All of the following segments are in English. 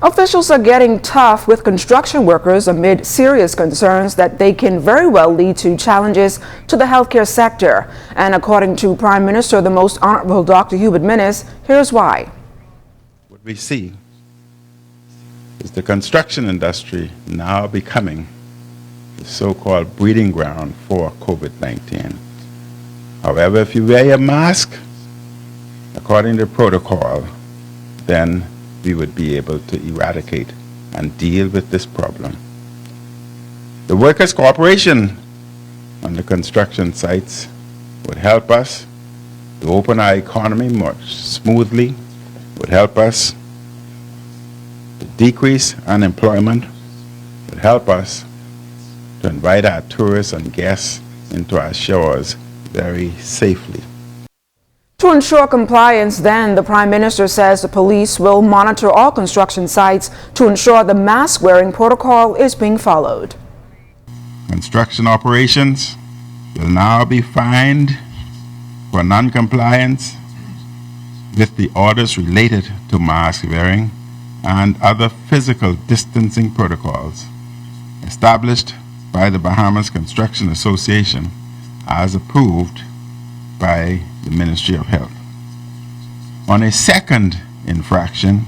Officials are getting tough with construction workers amid serious concerns that they can very well lead to challenges to the healthcare sector. And according to Prime Minister, the Most Honorable Dr. Hubert Minnis, here's why. What we see is the construction industry now becoming the so-called breeding ground for COVID-19. However, if you wear your mask according to protocol, then we would be able to eradicate and deal with this problem. The workers' cooperation on the construction sites would help us to open our economy more smoothly, would help us to decrease unemployment, would help us to invite our tourists and guests into our shores very safely. To ensure compliance, then, the Prime Minister says the police will monitor all construction sites to ensure the mask-wearing protocol is being followed. Construction operations will now be fined for non-compliance with the orders related to mask wearing and other physical distancing protocols established by the Bahamas Construction Association as approved by the Ministry of Health. On a second infraction,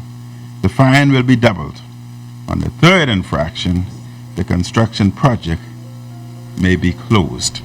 the fine will be doubled. On the third infraction, the construction project may be closed.